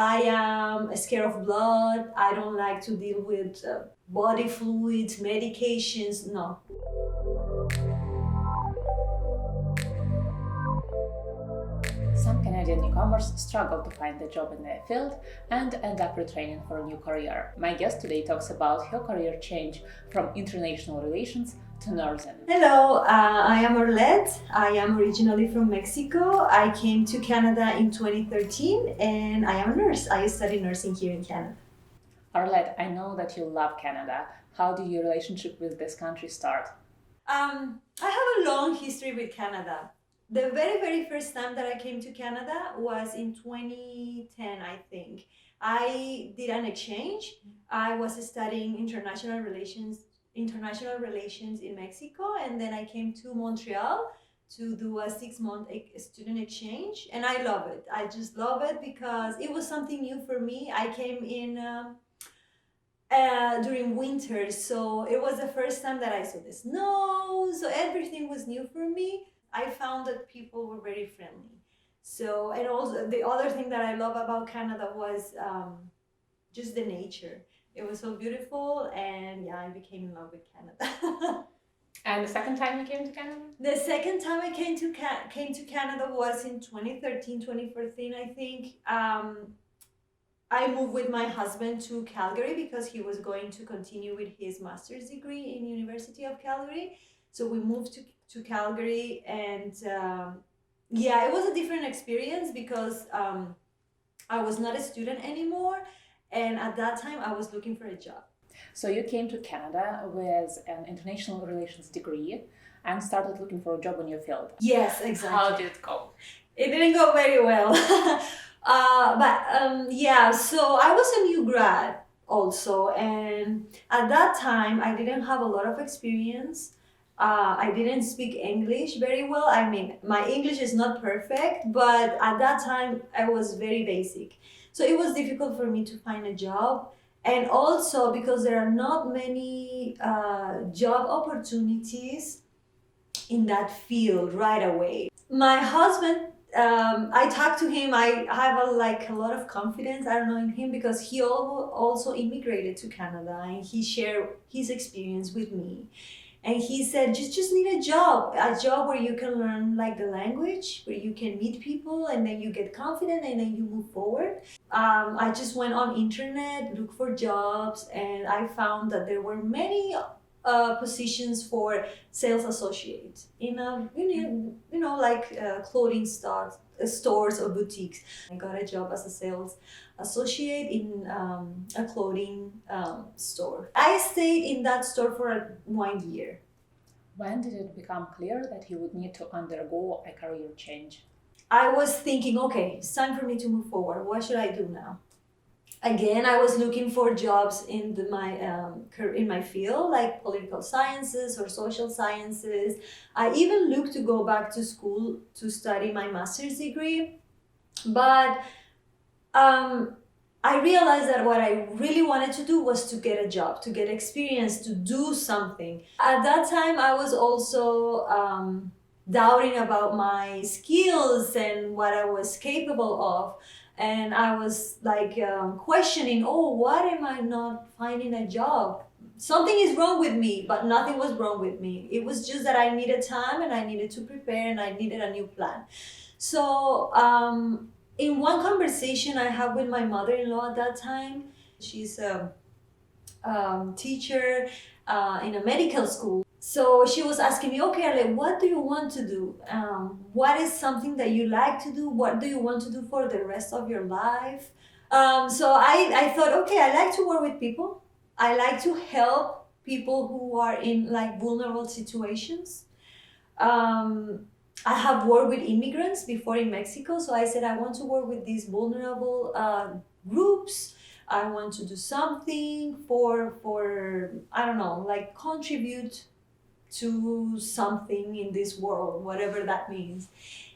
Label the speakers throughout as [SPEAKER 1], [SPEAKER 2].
[SPEAKER 1] I am scared of blood. I don't like to deal with body fluids, medications. No.
[SPEAKER 2] Some Canadian newcomers struggle to find a job in their field and end up retraining for a new career. My guest today talks about her career change from international relations to nursing.
[SPEAKER 1] Hello, I am Arlette. I am originally from Mexico. I came to Canada in 2013 and I am a nurse. I study nursing here in Canada.
[SPEAKER 2] Arlette, I know that you love Canada. How did your relationship with this country start?
[SPEAKER 1] I have a long history with Canada. The very first time that I came to Canada was in 2010, I think. I did an exchange. I was studying international relations in Mexico, and then I came to Montreal to do a 6-month student exchange, and I love it. I just love it because it was something new for me. I came in during winter, so it was the first time that I saw the snow, so everything was new for me. I found that people were very friendly. So, and also the other thing that I love about Canada was just the nature. It was so beautiful, and yeah, I became in love with Canada.
[SPEAKER 2] And the second time you came to Canada?
[SPEAKER 1] The second time I came to Canada was in 2013, 2014, I think. I moved with my husband to Calgary because he was going to continue with his master's degree in University of Calgary. So we moved to Calgary, and yeah, it was a different experience because I was not a student anymore, and at that time I was looking for a job.
[SPEAKER 2] So you came to Canada with an international relations degree and started looking for a job in your field.
[SPEAKER 1] Yes, exactly.
[SPEAKER 2] How did it go?
[SPEAKER 1] It didn't go very well. Yeah, so I was a new grad also, and at that time I didn't have a lot of experience. I didn't speak English very well. I mean, my English is not perfect, but at that time I was very basic. So it was difficult for me to find a job. And also because there are not many job opportunities in that field right away. My husband, I talked to him. I have a lot of confidence, I don't know, in him because he also immigrated to Canada, and he shared his experience with me. And he said, just need a job where you can learn the language, where you can meet people, and then you get confident, and then you move forward. I just went on internet, looked for jobs, and I found that there were many positions for sales associate in clothing stores or boutiques. I got a job as a sales associate in a clothing store. I stayed in that store for 1 year.
[SPEAKER 2] When did it become clear that you would need to undergo a career change?
[SPEAKER 1] I was thinking, okay, it's time for me to move forward. What should I do now? Again, I was looking for jobs in my field, like political sciences or social sciences. I even looked to go back to school to study my master's degree, but I realized that what I really wanted to do was to get a job, to get experience, to do something. At that time, I was also doubting about my skills and what I was capable of. And I was questioning, why am I not finding a job? Something is wrong with me, but nothing was wrong with me. It was just that I needed time, and I needed to prepare, and I needed a new plan. So in one conversation I had with my mother-in-law at that time, she's a teacher in a medical school. So she was asking me, okay, Arlette, what do you want to do? What is something that you like to do? What do you want to do for the rest of your life? So I thought, okay, I like to work with people. I like to help people who are in vulnerable situations. I have worked with immigrants before in Mexico, so I said I want to work with these vulnerable groups. I want to do something for I don't know, contribute to something in this world, whatever that means.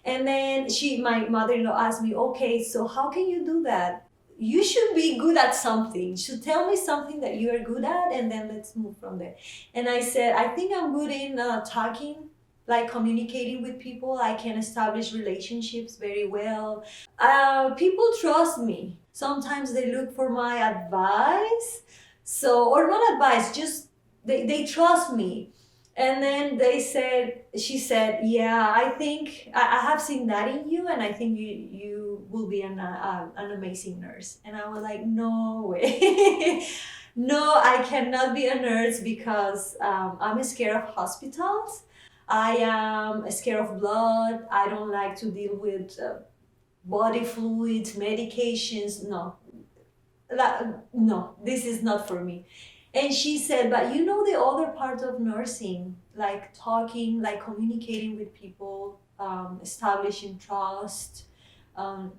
[SPEAKER 1] And then my mother-in-law asked me, okay, so how can you do that? You should be good at something. You should tell me something that you are good at, and then let's move from there. And I said, I think I'm good in talking, communicating with people. I can establish relationships very well. People trust me. Sometimes they look for my advice. So, or not advice, just they trust me. And then she said, yeah, I think I have seen that in you, and I think you will be an amazing nurse. And I was like, no way. No, I cannot be a nurse because I'm scared of hospitals. I am scared of blood. I don't like to deal with body fluids, medications. No, no, this is not for me. And she said, but you know the other part of nursing, like talking, like communicating with people, establishing trust.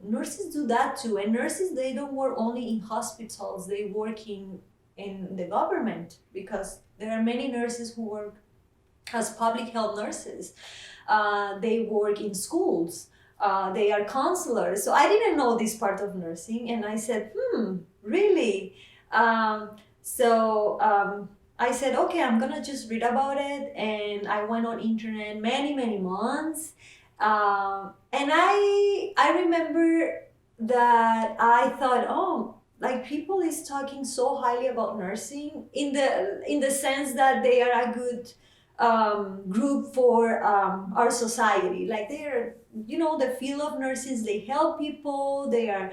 [SPEAKER 1] Nurses do that too. And nurses, they don't work only in hospitals, they work in the government, because there are many nurses who work as public health nurses. They work in schools. They are counselors. So I didn't know this part of nursing. And I said, really? I said, okay, I'm gonna just read about it. And I went on internet many months. And I remember that I thought, oh, like people is talking so highly about nursing in the sense that they are a good group for our society. Like they are, the field of nurses, they help people. They are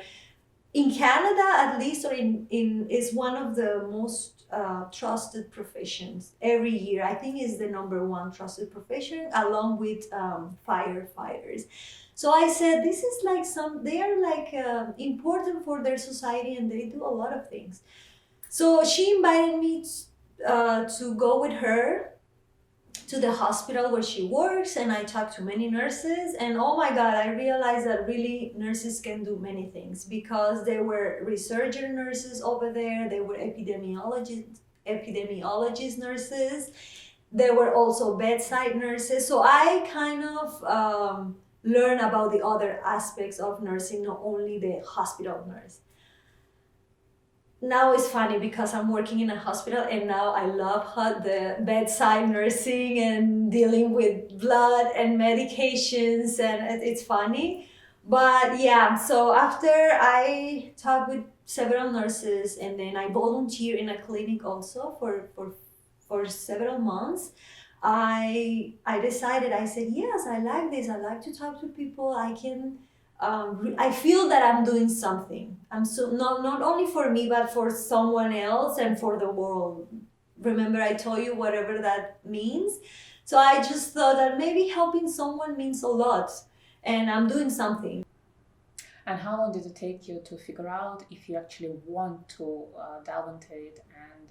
[SPEAKER 1] in Canada, at least, or in is one of the most trusted professions every year. I think is the number one trusted profession, along with firefighters. So I said, this is like they are like important for their society, and they do a lot of things. So she invited me to go with her to the hospital where she works, and I talked to many nurses, and oh my God, I realized that really nurses can do many things, because there were researcher nurses over there, there were epidemiologist nurses, there were also bedside nurses. So I kind of learned about the other aspects of nursing, not only the hospital nurse. Now it's funny because I'm working in a hospital, and now I love the bedside nursing and dealing with blood and medications, and it's funny. But yeah, so after I talked with several nurses, and then I volunteer in a clinic also for several months, I decided, I said, yes, I like this. I like to talk to people. I feel that I'm doing something. I'm so not only for me, but for someone else and for the world. Remember, I told you whatever that means. So I just thought that maybe helping someone means a lot, and I'm doing something.
[SPEAKER 2] And how long did it take you to figure out if you actually want to delve into it and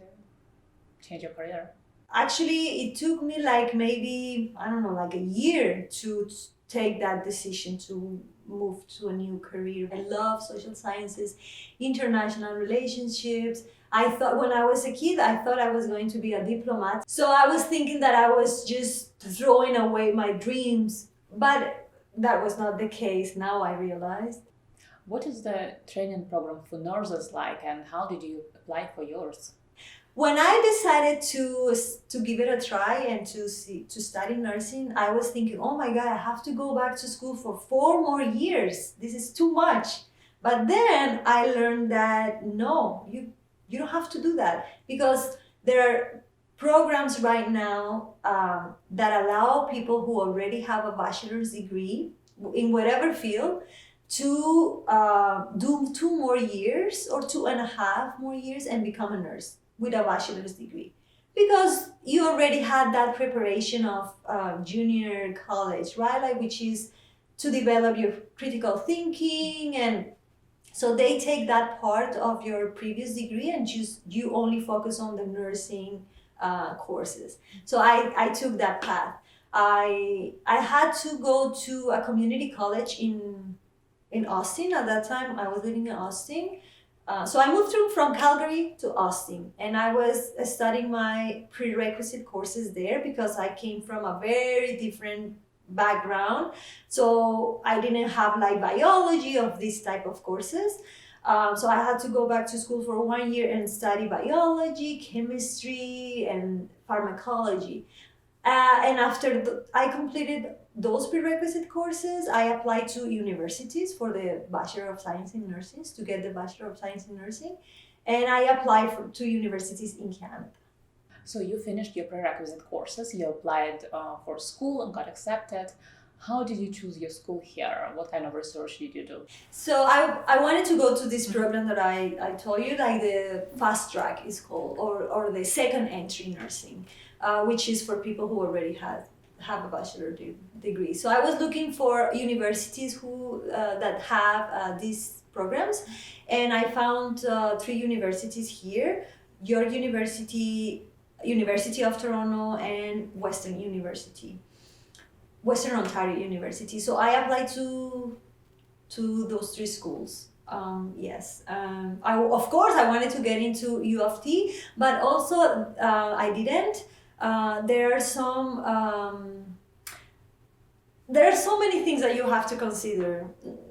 [SPEAKER 2] change your career?
[SPEAKER 1] Actually, it took me like maybe, I don't know, like a year to take that decision to move to a new career. I love social sciences, international relationships. I thought when I was a kid, I thought I was going to be a diplomat. So I was thinking that I was just throwing away my dreams, but that was not the case. Now I realized.
[SPEAKER 2] What is the training program for nurses like, and how did you apply for yours?
[SPEAKER 1] When I decided to give it a try and to study nursing, I was thinking, oh my God, I have to go back to school for 4 more years. This is too much. But then I learned that no, you don't have to do that, because there are programs right now that allow people who already have a bachelor's degree in whatever field to do 2 more years or 2.5 more years and become a nurse with a bachelor's degree, because you already had that preparation of junior college, right? Like, which is to develop your critical thinking, and so they take that part of your previous degree and just you only focus on the nursing courses. So I took that path. I had to go to a community college in Austin. At that time, I was living in Austin. So I moved from Calgary to Austin, and I was studying my prerequisite courses there because I came from a very different background. So I didn't have like biology of this type of courses. So I had to go back to school for 1 year and study biology, chemistry, and pharmacology. And after I completed those prerequisite courses, I applied to universities for the Bachelor of Science in Nursing to get the Bachelor of Science in Nursing, and I applied to universities in Canada.
[SPEAKER 2] So you finished your prerequisite courses, you applied for school and got accepted. How did you choose your school here? What kind of research did you do?
[SPEAKER 1] So I wanted to go to this program that I told you, like the fast track is called, or the second entry nursing, which is for people who already have a bachelor degree. So I was looking for universities who that have these programs, and I found 3 universities here: York University, University of Toronto, and Western Ontario University. So I applied to those 3 schools. Yes. Of course I wanted to get into U of T, but also I didn't. There are so many things that you have to consider.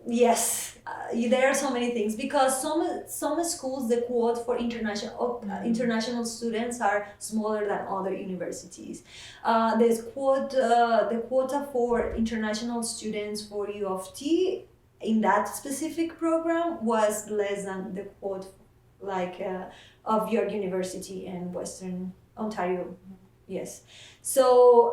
[SPEAKER 1] Yes, there are so many things because some schools, the quote for international students are smaller than other universities. The quota for international students for U of T in that specific program was less than the quote of York University and Western Ontario. Yes, so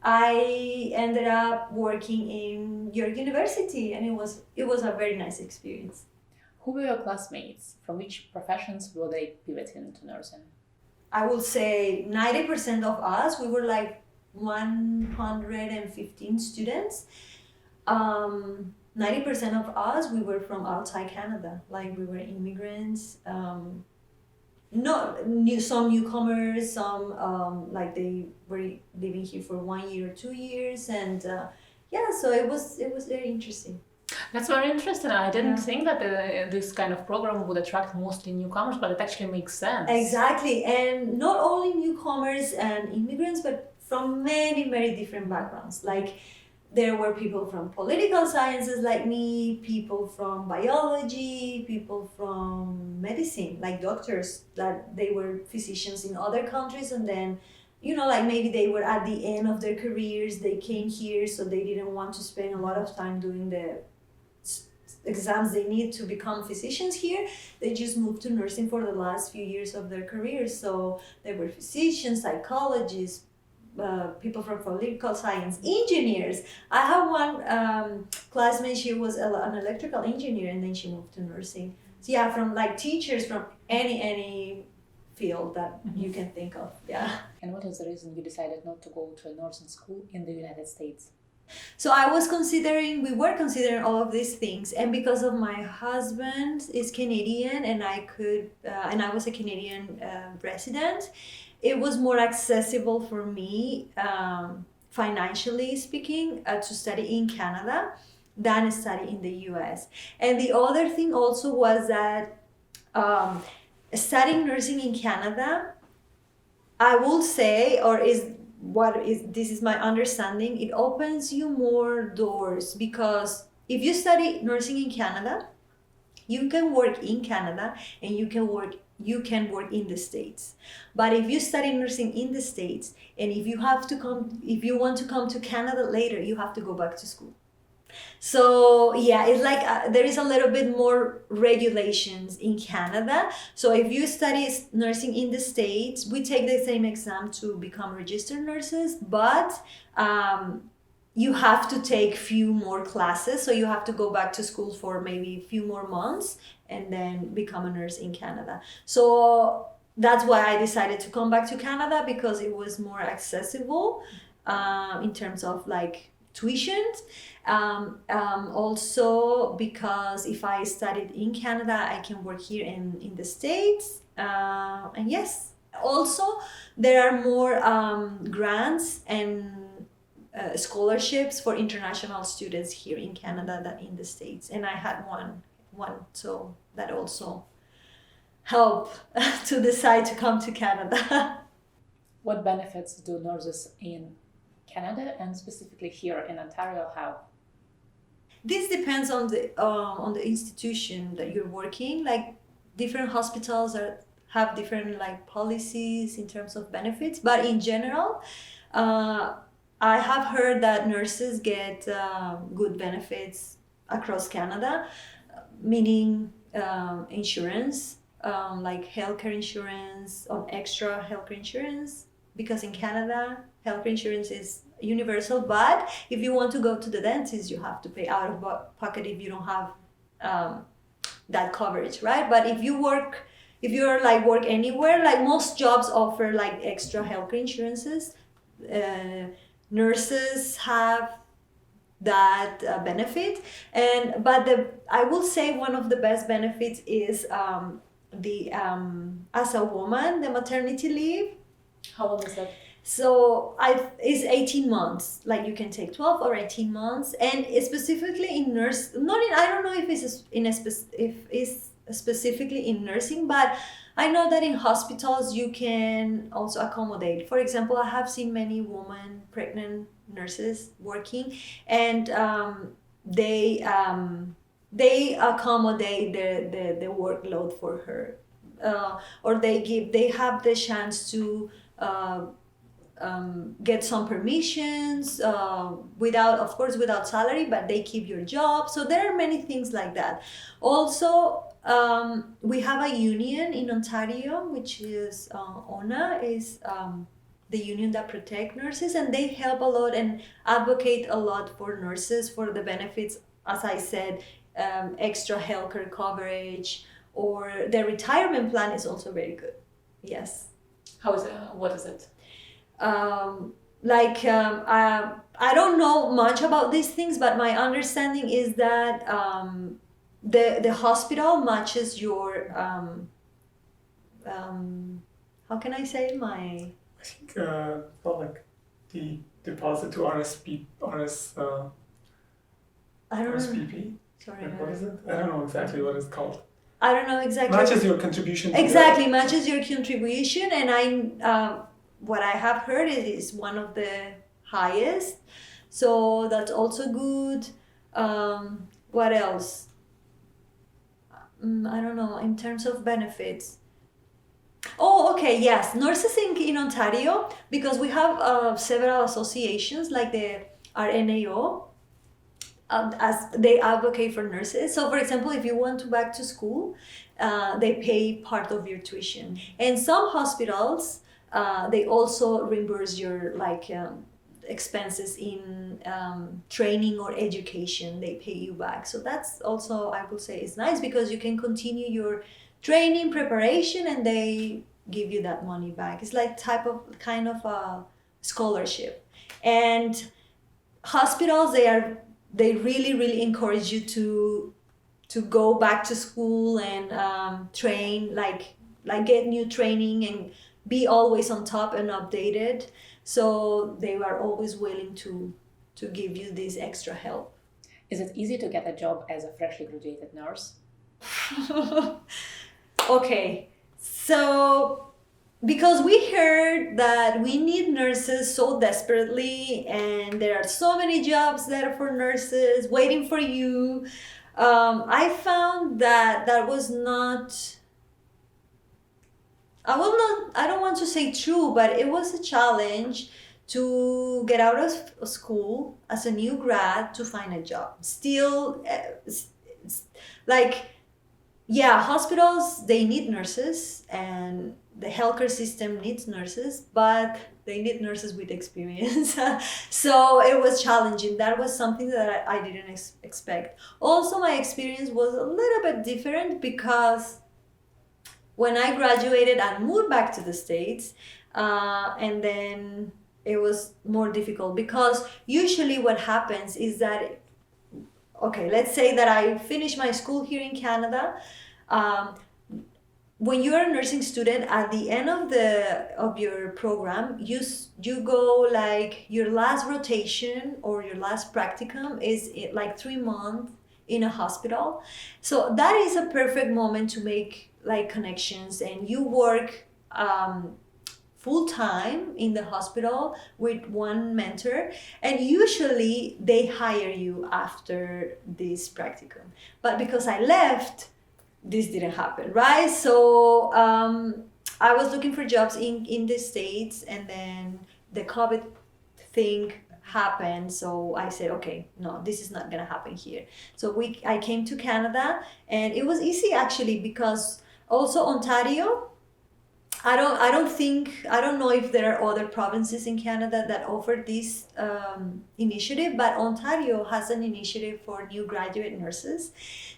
[SPEAKER 1] I ended up working in York University, and it was a very nice experience.
[SPEAKER 2] Who were your classmates? From which professions were they pivoting into nursing?
[SPEAKER 1] I would say 90% of us, we were like 115 students. 90% of us, we were from outside Canada, like we were immigrants. Some newcomers, some like they were living here for 1 year or 2 years, and so it was very interesting.
[SPEAKER 2] That's very interesting. I didn't think that this kind of program would attract mostly newcomers, but it actually makes sense.
[SPEAKER 1] Exactly, and not only newcomers and immigrants, but from many, very different backgrounds. Like there were people from political sciences like me, people from biology, people from medicine, like doctors that they were physicians in other countries, and then like maybe they were at the end of their careers, they came here, so they didn't want to spend a lot of time doing the exams they need to become physicians here. They just moved to nursing for the last few years of their careers. So they were physicians, psychologists, people from political science, engineers. I have one classmate, she was an electrical engineer, and then she moved to nursing. So yeah, from like teachers from any field that you can think of. Yeah.
[SPEAKER 2] And what is the reason you decided not to go to a nursing school in the United States?
[SPEAKER 1] So we were considering all of these things, and because of my husband is Canadian, and I was a Canadian resident, it was more accessible for me, financially speaking, to study in Canada than study in the US. And the other thing also was that studying nursing in Canada, I will say, this is my understanding, it opens you more doors, because if you study nursing in Canada, you can work in Canada and you can work in the States. But if you study nursing in the States, and if you want to come to Canada later, you have to go back to school. So yeah, it's like there is a little bit more regulations in Canada. So if you study nursing in the States, we take the same exam to become registered nurses, but you have to take few more classes. So you have to go back to school for maybe a few more months and then become a nurse in Canada. So that's why I decided to come back to Canada, because it was more accessible in terms of like tuitions. Also because if I studied in Canada, I can work here in the States. And yes, also there are more grants and scholarships for international students here in Canada than in the States. And I had one, so that also helped to decide to come to Canada.
[SPEAKER 2] What benefits do nurses in Canada and specifically here in Ontario have?
[SPEAKER 1] This depends on the institution that you're working. Like different hospitals have different like policies in terms of benefits, but in general, I have heard that nurses get good benefits across Canada, meaning insurance, like healthcare insurance, or extra healthcare insurance, because in Canada, healthcare insurance is universal. But if you want to go to the dentist, you have to pay out of pocket if you don't have that coverage, right? But if you're like work anywhere, like most jobs offer like extra healthcare insurances. Nurses have that benefit, but I will say one of the best benefits is the as a woman, the maternity leave.
[SPEAKER 2] How long is that?
[SPEAKER 1] So it's 18 months. Like you can take 12 or 18 months, and specifically in I don't know if if it's specifically in nursing, but I know that in hospitals you can also accommodate. For example, I have seen many women, pregnant nurses working, and they accommodate the workload for her, or they have the chance to get some permissions without, of course, without salary, but they keep your job. So there are many things like that. Also, we have a union in Ontario, which is ONA, is the union that protect nurses, and they help a lot and advocate a lot for nurses for the benefits, as I said, extra healthcare coverage, or their retirement plan is also very good. Yes.
[SPEAKER 2] How is it? What is it?
[SPEAKER 1] I don't know much about these things, but my understanding is that the hospital matches your how can I say my.
[SPEAKER 3] I think well, like the deposit to
[SPEAKER 1] I don't know.
[SPEAKER 3] RSPP.
[SPEAKER 1] Sorry.
[SPEAKER 3] Like, what is it? I don't know exactly what it's called.
[SPEAKER 1] I don't know exactly.
[SPEAKER 3] Matches your contribution.
[SPEAKER 1] Exactly, matches your contribution, and what I have heard is one of the highest, so that's also good. What else? I don't know, in terms of benefits. Oh, okay, yes, nurses in Ontario, because we have several associations like the RNAO, as they advocate for nurses. So for example, if you want to back to school, they pay part of your tuition, and some hospitals they also reimburse your expenses in training or education. They pay you back. So that's also, I would say, is nice, because you can continue your training preparation and they give you that money back. It's like kind of a scholarship. And hospitals, they really encourage you to go back to school and train, like get new training and be always on top and updated. So they are always willing to give you this extra help.
[SPEAKER 2] Is it easy to get a job as a freshly graduated nurse?
[SPEAKER 1] Okay, so because we heard that we need nurses so desperately, and there are so many jobs there for nurses waiting for you, I found that was not, I don't want to say true, but it was a challenge to get out of school as a new grad to find a job. Still, yeah, hospitals, they need nurses, and the healthcare system needs nurses, but they need nurses with experience. So it was challenging. That was something that I didn't expect. Also, my experience was a little bit different, because when I graduated and moved back to the States, and then it was more difficult, because usually what happens is that, okay, let's say that I finished my school here in Canada. When you are a nursing student, at the end of your program, you go, like, your last rotation or your last practicum is like 3 months in a hospital. So that is a perfect moment to make like connections, and you work full time in the hospital with one mentor, and usually they hire you after this practicum. But because I left, this didn't happen, right? So I was looking for jobs in the States, and then the COVID thing happen. So I said, okay, no, this is not gonna happen here. So I came to Canada, and it was easy actually, because also Ontario, I don't know if there are other provinces in Canada that offer this initiative, but Ontario has an initiative for new graduate nurses.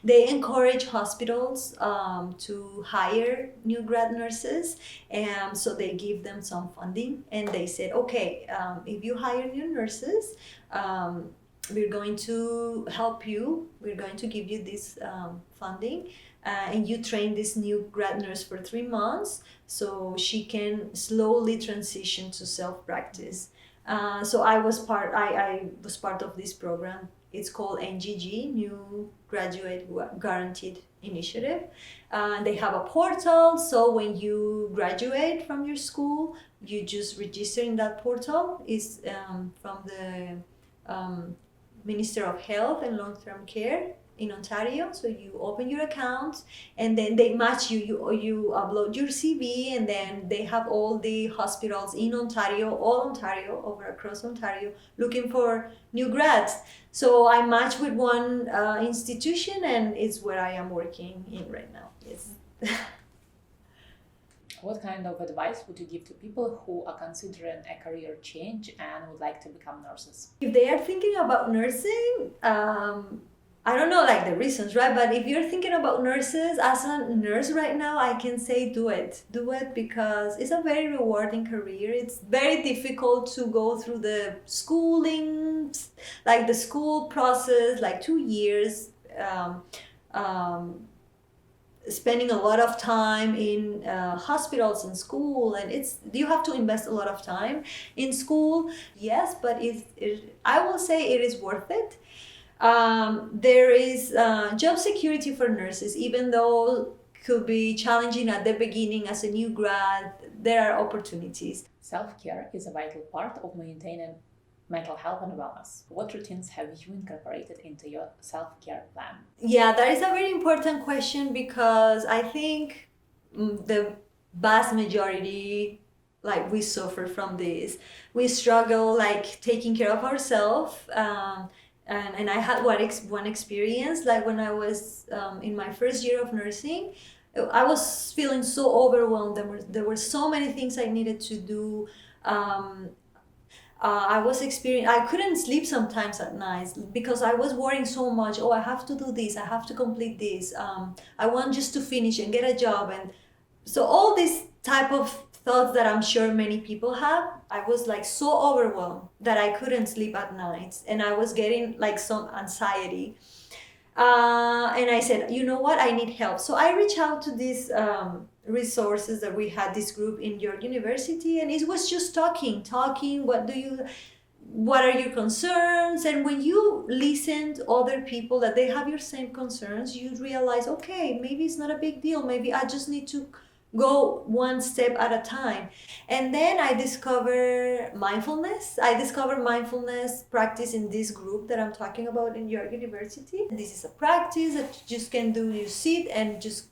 [SPEAKER 1] They encourage hospitals to hire new grad nurses, and so they give them some funding, and they said, okay, if you hire new nurses, we're going to help you. We're going to give you this funding, and you train this new grad nurse for 3 months, so she can slowly transition to self-practice. So I was part of this program. It's called NGG, New Graduate Guaranteed Initiative. They have a portal, so when you graduate from your school, you just register in that portal. It's from the Minister of Health and Long-Term Care in Ontario. So you open your account, and then they match you. You upload your CV, and then they have all the hospitals in Ontario, over across Ontario, looking for new grads. So I match with one institution, and it's where I am working in right now. Yes.
[SPEAKER 2] What kind of advice would you give to people who are considering a career change and would like to become nurses?
[SPEAKER 1] If they are thinking about nursing, I don't know like the reasons, right? But if you're thinking about nurses, as a nurse right now, I can say do it. Do it because it's a very rewarding career. It's very difficult to go through the schooling, like the school process, like 2 years. Spending a lot of time in hospitals and school, and you have to invest a lot of time in school. Yes, but I will say it is worth it. There is job security for nurses, even though could be challenging at the beginning as a new grad. There are opportunities.
[SPEAKER 2] Self-care is a vital part of maintaining mental health and wellness. What routines have you incorporated into your self-care plan?
[SPEAKER 1] Yeah, that is a very important question, because I think the vast majority, like, we suffer from this. We struggle like taking care of ourselves. And I had one experience, like when I was in my first year of nursing. I was feeling so overwhelmed. There were so many things I needed to do. I couldn't sleep sometimes at night because I was worrying so much. Oh, I have to do this, I have to complete this. I want just to finish and get a job. And so all these type of thoughts that I'm sure many people have, I was like so overwhelmed that I couldn't sleep at night, and I was getting like some anxiety. And I said, you know what, I need help. So I reached out to these resources that we had, this group in your university, and it was just talking. What are your concerns? And when you listen to other people that they have your same concerns, you realize, okay, maybe it's not a big deal. Maybe I just need to go one step at a time. And then I discovered mindfulness. Practice in this group that I'm talking about in your university. This is a practice that you just can do. You sit and just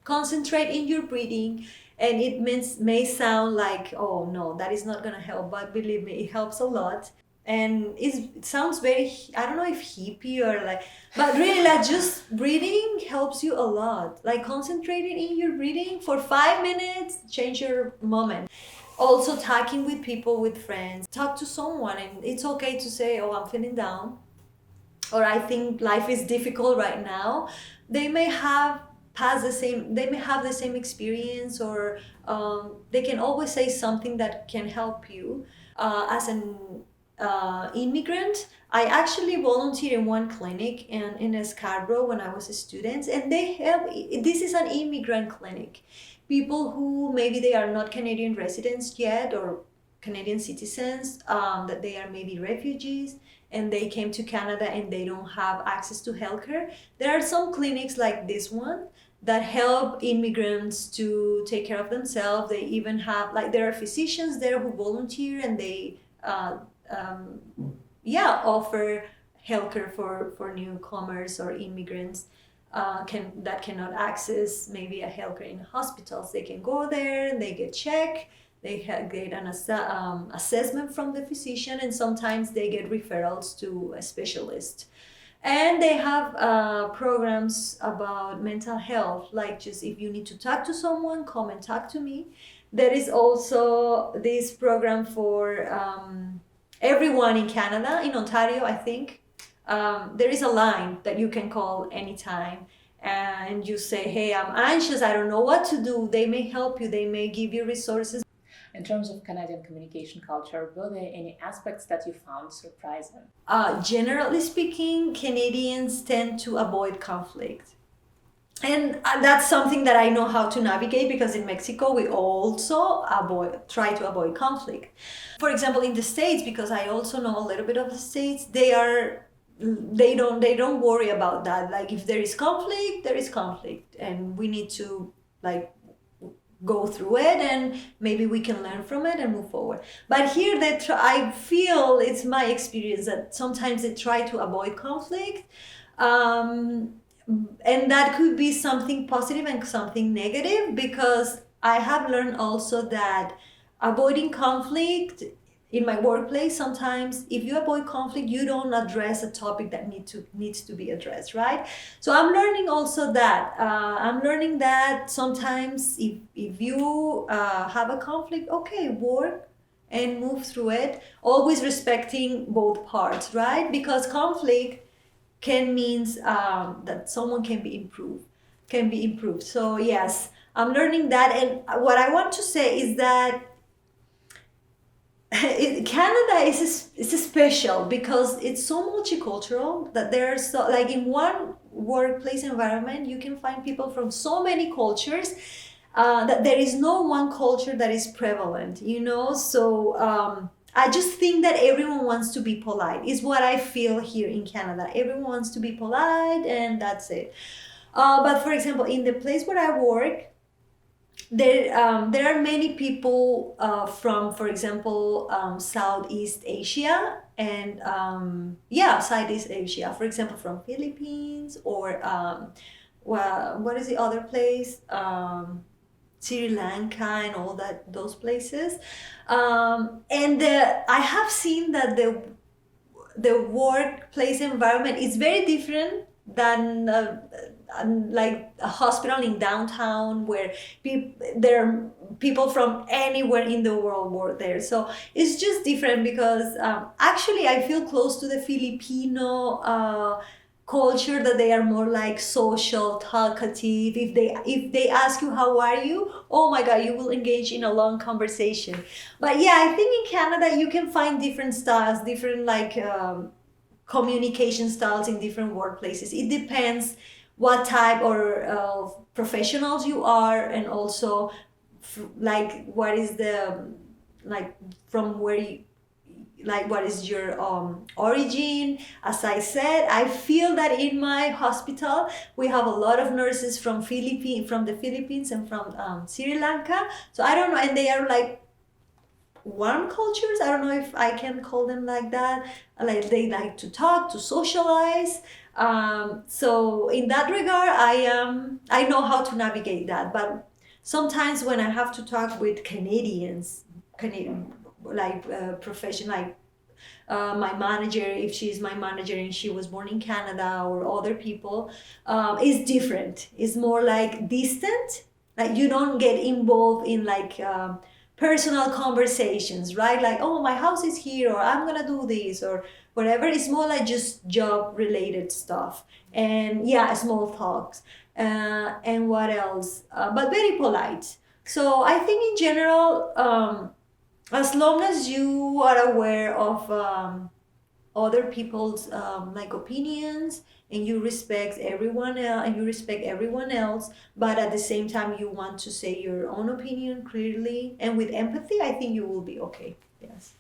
[SPEAKER 1] concentrate in your breathing. And it may sound like, oh no, that is not gonna help, but believe me, it helps a lot. And it sounds very, I don't know if hippie or like, but really like just breathing helps you a lot. Like concentrating in your breathing for 5 minutes, change your moment. Also talking with people, with friends, talk to someone, and it's okay to say, oh, I'm feeling down, or I think life is difficult right now. They may have the same experience, or they can always say something that can help you. As an immigrant, I actually volunteered in one clinic in Scarborough when I was a student, and this is an immigrant clinic. People who maybe they are not Canadian residents yet, or Canadian citizens, that they are maybe refugees, and they came to Canada and they don't have access to healthcare. There are some clinics like this one that help immigrants to take care of themselves. They even have, like, there are physicians there who volunteer, and they offer healthcare for newcomers or immigrants that cannot access maybe a healthcare in hospitals. They can go there and they get checked. They get an assessment from the physician, and sometimes they get referrals to a specialist. And they have programs about mental health, like just if you need to talk to someone, come and talk to me. There is also this program for everyone in Canada, in Ontario, I think. There is a line that you can call anytime, and you say, hey, I'm anxious, I don't know what to do. They may help you, they may give you resources.
[SPEAKER 2] In terms of Canadian communication culture, were there any aspects that you found surprising?
[SPEAKER 1] Generally speaking, Canadians tend to avoid conflict. And that's something that I know how to navigate, because in Mexico we also try to avoid conflict. For example, in the States, because I also know a little bit of the States, they don't worry about that. Like if there is conflict, there is conflict, and we need to like go through it, and maybe we can learn from it and move forward. But here I feel, it's my experience, that sometimes they try to avoid conflict, and that could be something positive and something negative, because I have learned also that avoiding conflict in my workplace, sometimes if you avoid conflict, you don't address a topic that needs to be addressed, right? So I'm learning also that sometimes if you have a conflict, okay, work and move through it, always respecting both parts, right? Because conflict can means that someone can be improved. So yes, I'm learning that. And what I want to say is that Canada is special because it's so multicultural, that there's so, like in one workplace environment you can find people from so many cultures, that there is no one culture that is prevalent, so I just think that everyone wants to be polite, is what I feel here in Canada. Everyone wants to be polite, and that's it. But for example, in the place where I work, there are many people from, for example, Southeast Asia, and Southeast Asia, for example, from Philippines, or what is the other place? Sri Lanka and all those places. And I have seen that the workplace environment is very different than like a hospital in downtown, where there are people from anywhere in the world work there. So it's just different, because actually I feel close to the Filipino culture, that they are more like social, talkative. If they ask you how are you, oh my god, you will engage in a long conversation. But yeah, I think in Canada you can find different styles, different communication styles in different workplaces. It depends what type of professionals you are, and also what is the from where you, what is your origin. As I said, I feel that in my hospital we have a lot of nurses from the Philippines and from Sri Lanka. So I don't know, and they are like warm cultures. I don't know if I can call them like that. Like they like to talk, to socialize. So in that regard, I know how to navigate that. But sometimes when I have to talk with Canadians, profession, my manager, if she's my manager and she was born in Canada, or other people, is different. It's more like distant. Like you don't get involved in personal conversations, right? Like, oh, my house is here, or I'm gonna do this, or whatever. It's more like just job related stuff, and small talks, and what else, but very polite. So I think in general, as long as you are aware of other people's opinions, and you respect everyone else, but at the same time you want to say your own opinion clearly and with empathy, I think you will be okay. Yes.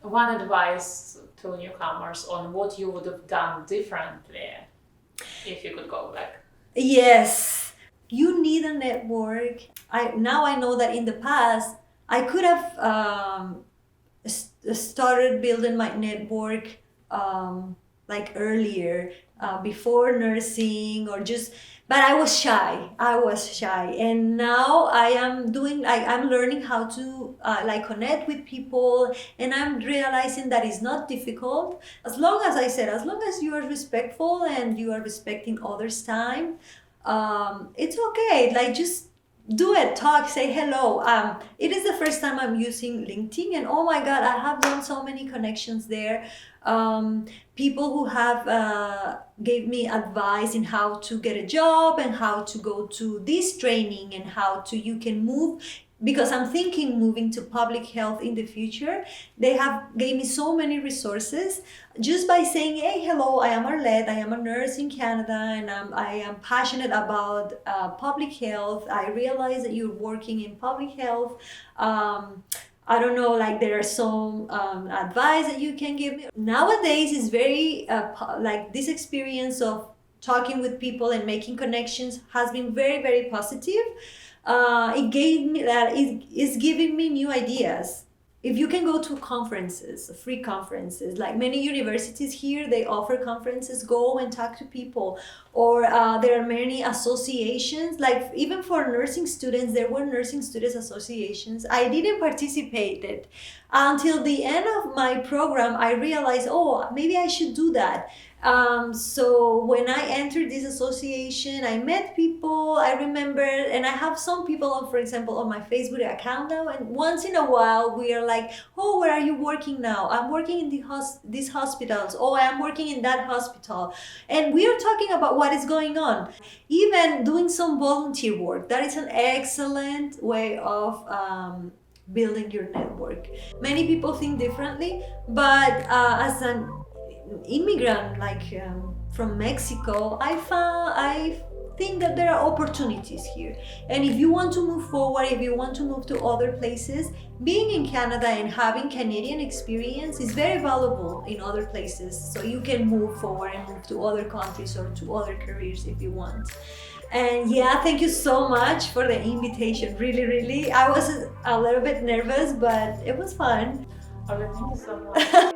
[SPEAKER 2] One advice to newcomers on what you would have done differently if you could go back.
[SPEAKER 1] Yes, you need a network. Now I know that in the past I could have started building my network earlier. before nursing, or just, but I was shy. And now I am doing, I'm learning how to like connect with people, and I'm realizing that it's not difficult, as long as as long as you are respectful and you are respecting others' time. It's okay. Like, just do it, talk, say hello. It is the first time I'm using LinkedIn, and oh my god, I have done so many connections there. People who have gave me advice in how to get a job and how to go to this training and how to you can move, because I'm thinking moving to public health in the future. They have gave me so many resources just by saying, hey, hello, I am Arlette, I am a nurse in Canada, and I am passionate about public health. I realize that you're working in public health. I don't know, like, there are some advice that you can give me. Nowadays is very like, this experience of talking with people and making connections has been very, very positive. It gave me that, it is giving me new ideas. If you can go to conferences, free conferences, like many universities here, they offer conferences, go and talk to people. Or there are many associations, like even for nursing students, there were nursing students associations. I didn't participate it until the end of my program. I realized, oh, maybe I should do that. So when I entered this association, I met people, I remember, and I have some people, for example, on my Facebook account now, and once in a while we are like, oh, where are you working now? I'm working in these hospitals. Oh, I am working in that hospital. And we are talking about what is going on. Even doing some volunteer work, that is an excellent way of building your network. Many people think differently, but as an immigrant, like from Mexico, I think that there are opportunities here. And if you want to move forward, if you want to move to other places, being in Canada and having Canadian experience is very valuable in other places. So you can move forward and move to other countries or to other careers if you want. And yeah, thank you so much for the invitation. Really, really. I was a little bit nervous, but it was fun.
[SPEAKER 3] Arlette, thank you so much.